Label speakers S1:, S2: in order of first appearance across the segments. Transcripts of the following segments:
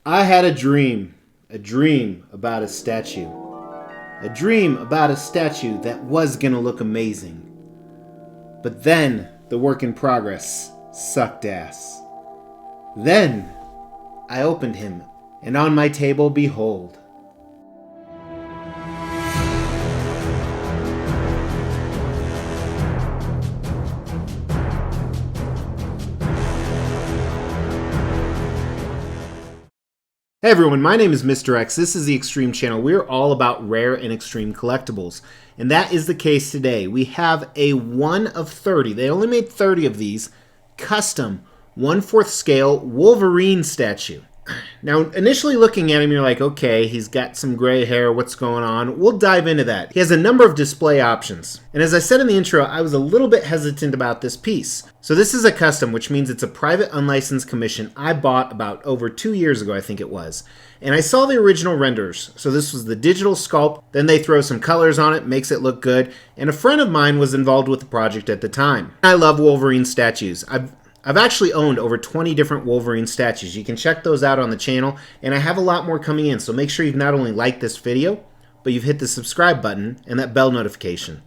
S1: I had a dream about a statue. A dream about a statue that was gonna look amazing. But then the work in progress sucked ass. Then I opened him, and on my table, behold, hey everyone, my name is Mr. X. This is the Extreme Channel. We're all about rare and extreme collectibles. And that is the case today. We have a 1 of 30. They only made 30 of these. Custom 1/4 scale Wolverine statue. Now, initially looking at him, you're like, okay, he's got some gray hair, what's going on? We'll dive into that. He has a number of display options. And as I said in the intro, I was a little bit hesitant about this piece. So this is a custom, which means it's a private unlicensed commission I bought about over 2 years ago, I think it was. And I saw the original renders. So this was the digital sculpt, then they throw some colors on it, makes it look good. And a friend of mine was involved with the project at the time. I love Wolverine statues. I've actually owned over 20 different Wolverine statues. You can check those out on the channel, and I have a lot more coming in, so make sure you've not only liked this video, but you've hit the subscribe button and that bell notification.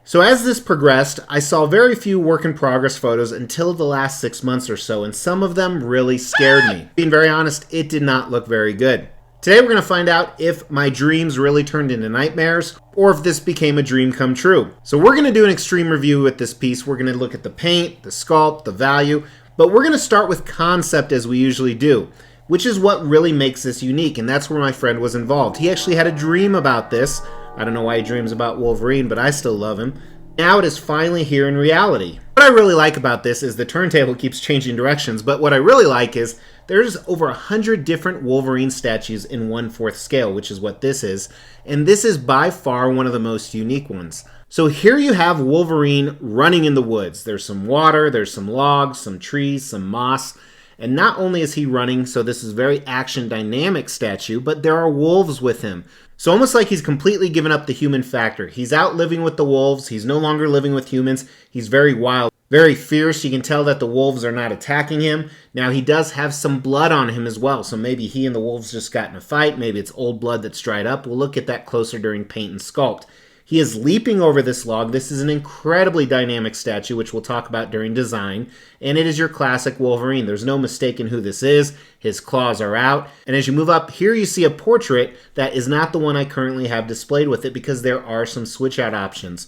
S1: So as this progressed, I saw very few work in progress photos until the last 6 months or so, and some of them really scared me. Being very honest, it did not look very good. Today we're going to find out if my dreams really turned into nightmares or if this became a dream come true. So we're going to do an extreme review with this piece. We're going to look at the paint, the sculpt, the value, but we're going to start with concept as we usually do, which is what really makes this unique, and that's where my friend was involved. He actually had a dream about this. I don't know why he dreams about Wolverine, but I still love him. Now it is finally here in reality. What I really like about this is the turntable keeps changing directions, but what I really like is there's over 100 different Wolverine statues in 1/4 scale, which is what this is, and this is by far one of the most unique ones. So here you have Wolverine running in the woods. There's some water, there's some logs, some trees, some moss, and not only is he running, so this is very action dynamic statue, but there are wolves with him. So almost like he's completely given up the human factor. He's out living with the wolves. He's no longer living with humans. He's very wild, very fierce. You can tell that the wolves are not attacking him. Now he does have some blood on him as well. So maybe he and the wolves just got in a fight. Maybe it's old blood that's dried up. We'll look at that closer during paint and sculpt. He is leaping over this log. This is an incredibly dynamic statue, which we'll talk about during design. And it is your classic Wolverine. There's no mistaking who this is. His claws are out. And as you move up, here you see a portrait that is not the one I currently have displayed with it because there are some switch out options.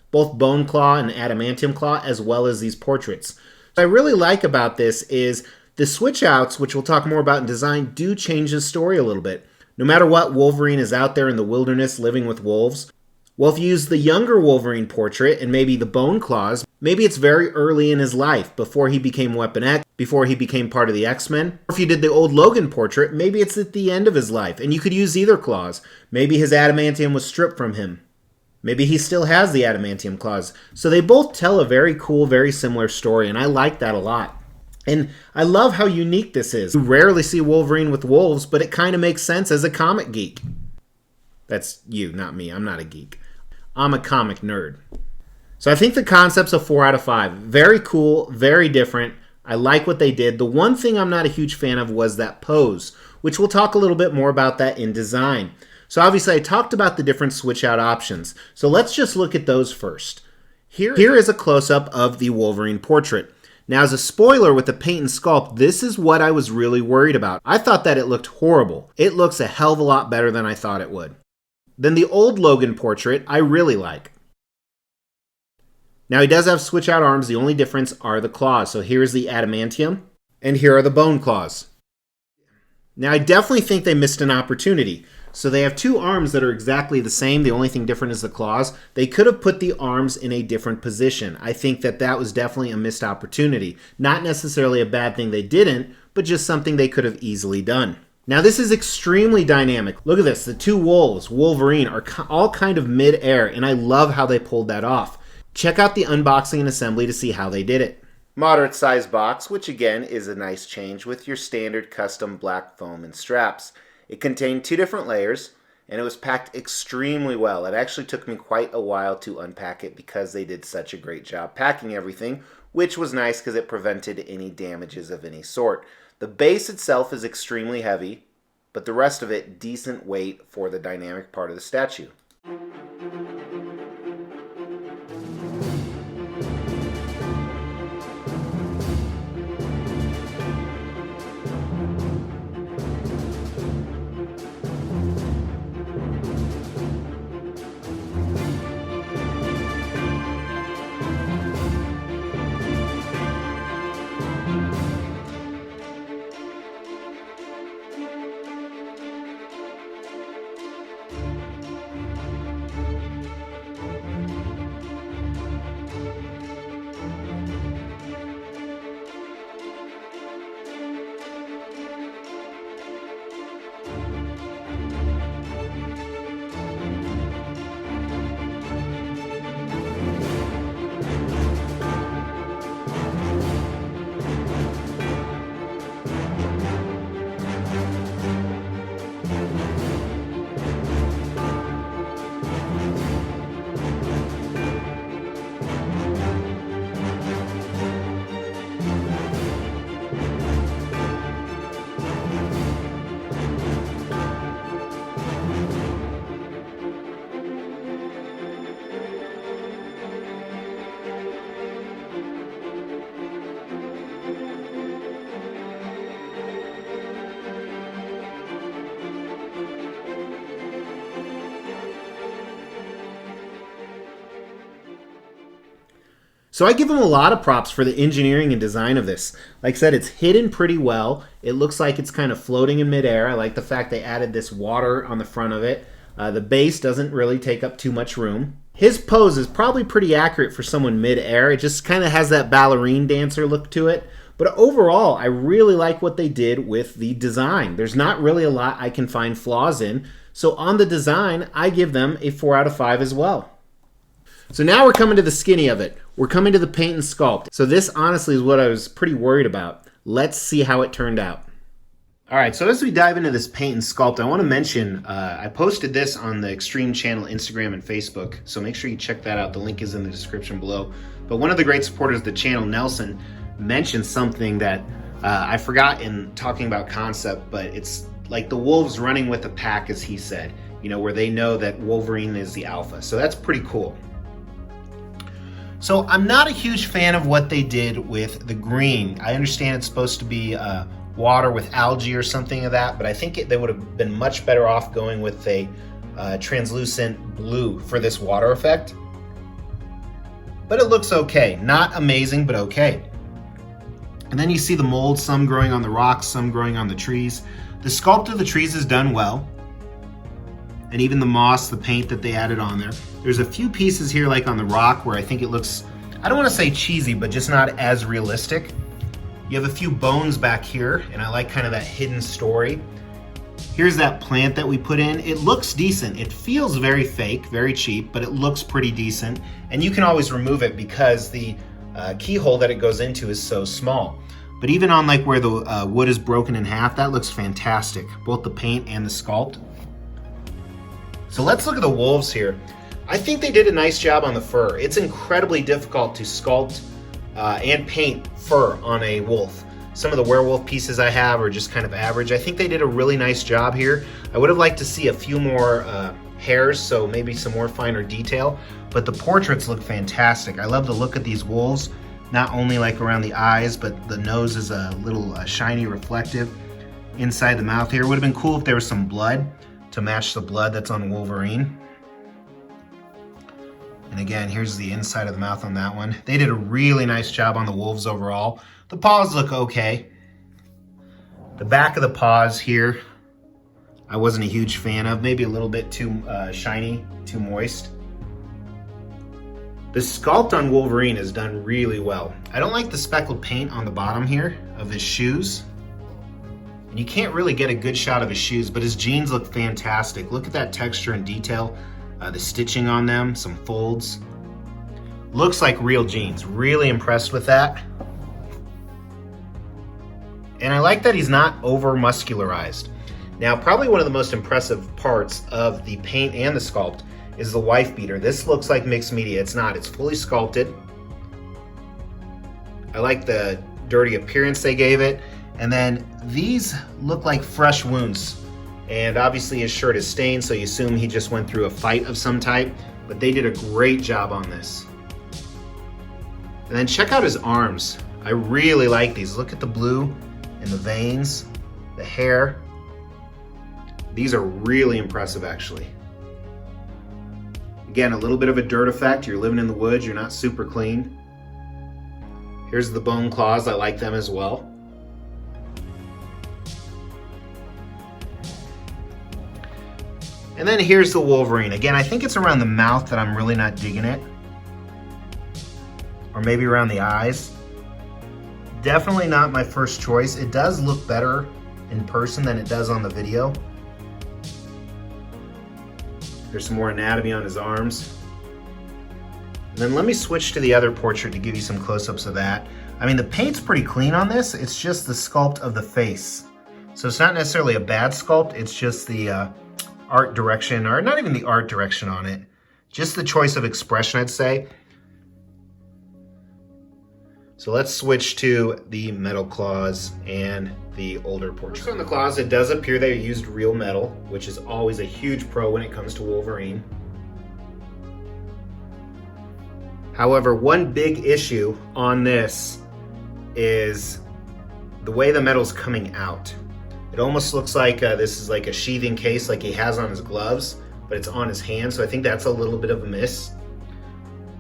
S1: Both Bone Claw and Adamantium Claw, as well as these portraits. What I really like about this is the switch outs, which we'll talk more about in design, do change the story a little bit. No matter what, Wolverine is out there in the wilderness living with wolves. Well, if you use the younger Wolverine portrait and maybe the Bone Claws, maybe it's very early in his life, before he became Weapon X, before he became part of the X-Men. Or if you did the old Logan portrait, maybe it's at the end of his life, and you could use either claws. Maybe his adamantium was stripped from him. Maybe he still has the adamantium claws. So they both tell a very cool, very similar story, and I like that a lot. And I love how unique this is. You rarely see Wolverine with wolves, but it kind of makes sense as a comic geek. That's you, not me. I'm not a geek. I'm a comic nerd. So I think the concept's a 4 out of 5. Very cool, very different. I like what they did. The one thing I'm not a huge fan of was that pose, which we'll talk a little bit more about that in design. So obviously I talked about the different switch out options. So let's just look at those first. Here is a close-up of the Wolverine portrait. Now as a spoiler with the paint and sculpt, this is what I was really worried about. I thought that it looked horrible. It looks a hell of a lot better than I thought it would. Then the old Logan portrait, I really like. Now he does have switch out arms, the only difference are the claws. So here's the adamantium, and here are the bone claws. Now I definitely think they missed an opportunity. So they have two arms that are exactly the same, the only thing different is the claws. They could have put the arms in a different position. I think that was definitely a missed opportunity. Not necessarily a bad thing they didn't, but just something they could have easily done. Now this is extremely dynamic. Look at this, the two wolves, Wolverine, are all kind of mid-air, and I love how they pulled that off. Check out the unboxing and assembly to see how they did it. Moderate size box, which again is a nice change with your standard custom black foam and straps. It contained 2 different layers, and it was packed extremely well. It actually took me quite a while to unpack it because they did such a great job packing everything, which was nice because it prevented any damages of any sort. The base itself is extremely heavy, but the rest of it decent weight for the dynamic part of the statue. So I give them a lot of props for the engineering and design of this. Like I said, it's hidden pretty well. It looks like it's kind of floating in midair. I like the fact they added this water on the front of it. The base doesn't really take up too much room. His pose is probably pretty accurate for someone midair. It just kind of has that ballerine dancer look to it. But overall, I really like what they did with the design. There's not really a lot I can find flaws in. So on the design, I give them a 4 out of 5 as well. So now we're coming to the skinny of it. We're coming to the paint and sculpt. So this honestly is what I was pretty worried about. Let's see how it turned out. All right, so as we dive into this paint and sculpt, I want to mention I posted this on the Extreme Channel Instagram and Facebook, so make sure you check that out. The link is in the description below. But one of the great supporters of the channel, Nelson, mentioned something that I forgot in talking about concept, but it's like the wolves running with the pack, as he said, you know, where they know that Wolverine is the alpha. So that's pretty cool. So I'm not a huge fan of what they did with the green. I understand it's supposed to be water with algae or something of that, but I think they would have been much better off going with a translucent blue for this water effect. But it looks okay. Not amazing, but okay. And then you see the mold, some growing on the rocks, some growing on the trees. The sculpt of the trees is done well. And even the moss, the paint that they added on there. There's a few pieces here like on the rock where I think it looks, I don't want to say cheesy, but just not as realistic. You have a few bones back here, and I like kind of that hidden story. Here's that plant that we put in. It looks decent. It feels very fake, very cheap, but it looks pretty decent. And you can always remove it because the keyhole that it goes into is so small. But even on like where the wood is broken in half, that looks fantastic, both the paint and the sculpt. So let's look at the wolves here. I think they did a nice job on the fur. It's incredibly difficult to sculpt and paint fur on a wolf. Some of the werewolf pieces I have are just kind of average. I think they did a really nice job here. I would have liked to see a few more hairs, so maybe some more finer detail, but the portraits look fantastic. I love the look of these wolves, not only like around the eyes, but the nose is a little shiny, reflective. Inside the mouth here, it would have been cool if there was some blood to match the blood that's on Wolverine. And again, here's the inside of the mouth on that one. They did a really nice job on the wolves overall. The paws look okay. The back of the paws here, I wasn't a huge fan of. Maybe a little bit too shiny, too moist. The sculpt on Wolverine is done really well. I don't like the speckled paint on the bottom here of his shoes. And you can't really get a good shot of his shoes, but his jeans look fantastic. Look at that texture and detail, the stitching on them, some folds. Looks like real jeans. Really impressed with that. And I like that he's not over muscularized. Now, probably one of the most impressive parts of the paint and the sculpt is the wife beater. This looks like mixed media. It's not. It's fully sculpted. I like the dirty appearance they gave it. And then these look like fresh wounds. And obviously his shirt is stained, so you assume he just went through a fight of some type. But they did a great job on this. And then check out his arms. I really like these. Look at the blue and the veins, the hair. These are really impressive, actually. Again, a little bit of a dirt effect. You're living in the woods, you're not super clean. Here's the bone claws. I like them as well. And then here's the Wolverine. Again, I think it's around the mouth that I'm really not digging it. Or maybe around the eyes. Definitely not my first choice. It does look better in person than it does on the video. There's some more anatomy on his arms. And then let me switch to the other portrait to give you some close-ups of that. I mean, the paint's pretty clean on this. It's just the sculpt of the face. So it's not necessarily a bad sculpt. It's just the art direction, or not even the art direction on it. Just the choice of expression, I'd say. So let's switch to the metal claws and the older portrait. First on the claws, it does appear they used real metal, which is always a huge pro when it comes to Wolverine. However, one big issue on this is the way the metal's coming out. It almost looks like this is like a sheathing case like he has on his gloves, but it's on his hand, so I think that's a little bit of a miss.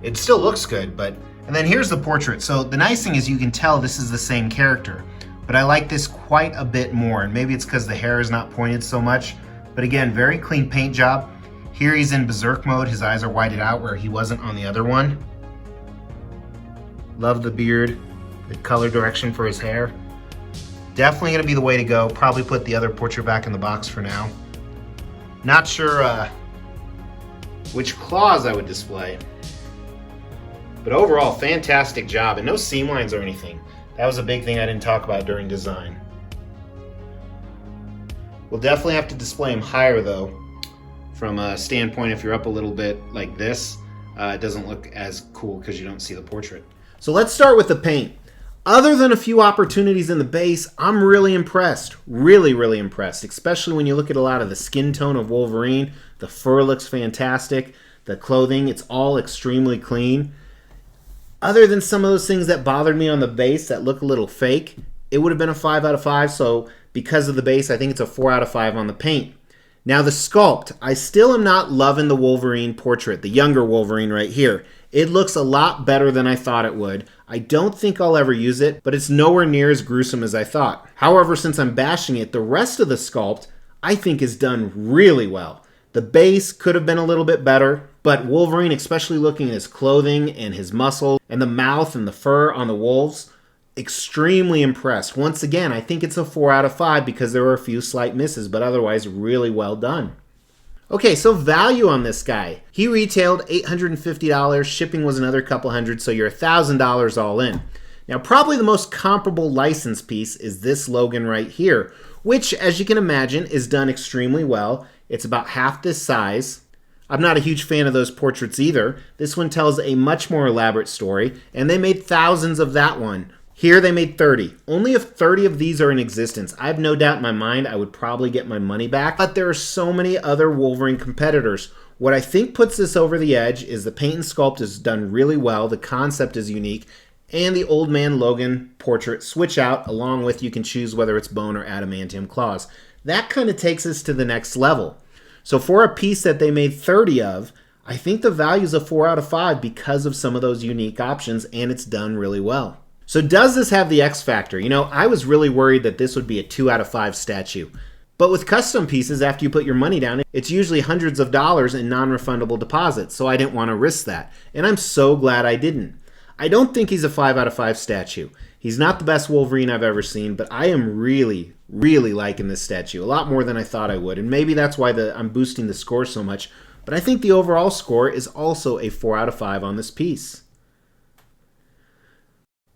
S1: It still looks good, but... And then here's the portrait. So the nice thing is you can tell this is the same character, but I like this quite a bit more, and maybe it's because the hair is not pointed so much. But again, very clean paint job. Here he's in berserk mode. His eyes are whited out where he wasn't on the other one. Love the beard, the color direction for his hair. Definitely gonna be the way to go. Probably put the other portrait back in the box for now. Not sure which claws I would display. But overall, fantastic job, and no seam lines or anything. That was a big thing I didn't talk about during design. We'll definitely have to display him higher though, from a standpoint if you're up a little bit like this, it doesn't look as cool because you don't see the portrait. So let's start with the paint. Other than a few opportunities in the base, I'm really impressed. Really, really impressed, especially when you look at a lot of the skin tone of Wolverine. The fur looks fantastic. The clothing, it's all extremely clean. Other than some of those things that bothered me on the base that look a little fake, it would have been a 5 out of 5. So because of the base, I think it's a 4 out of 5 on the paint. Now the sculpt, I still am not loving the Wolverine portrait, the younger Wolverine right here. It looks a lot better than I thought it would. I don't think I'll ever use it, but it's nowhere near as gruesome as I thought. However, since I'm bashing it, the rest of the sculpt I think is done really well. The base could have been a little bit better, but Wolverine, especially looking at his clothing and his muscles and the mouth and the fur on the wolves, extremely impressed. Once again, I think it's a 4 out of 5 because there were a few slight misses, but otherwise really well done. Okay, so value on this guy. He retailed $850, shipping was another couple hundred, so you're $1,000 all in. Now, probably the most comparable license piece is this Logan right here, which, as you can imagine, is done extremely well. It's about half this size. I'm not a huge fan of those portraits either. This one tells a much more elaborate story, and they made thousands of that one. Here they made 30. Only if 30 of these are in existence, I have no doubt in my mind I would probably get my money back, but there are so many other Wolverine competitors. What I think puts this over the edge is the paint and sculpt is done really well, the concept is unique, and the Old Man Logan portrait switch out, along with you can choose whether it's bone or adamantium claws. That kind of takes us to the next level. So for a piece that they made 30 of, I think the value is a 4 out of 5 because of some of those unique options, and it's done really well. So does this have the X factor? You know, I was really worried that this would be a 2 out of 5 statue. But with custom pieces, after you put your money down, it's usually hundreds of dollars in non-refundable deposits, so I didn't want to risk that. And I'm so glad I didn't. I don't think he's a 5 out of 5 statue. He's not the best Wolverine I've ever seen, but I am really, really liking this statue. A lot more than I thought I would. And maybe that's why I'm boosting the score so much. But I think the overall score is also a 4 out of 5 on this piece.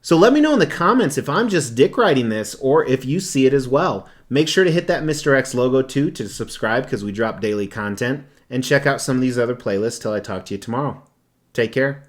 S1: So let me know in the comments if I'm just dick riding this or if you see it as well. Make sure to hit that Mr. X logo too to subscribe because we drop daily content. And check out some of these other playlists till I talk to you tomorrow. Take care.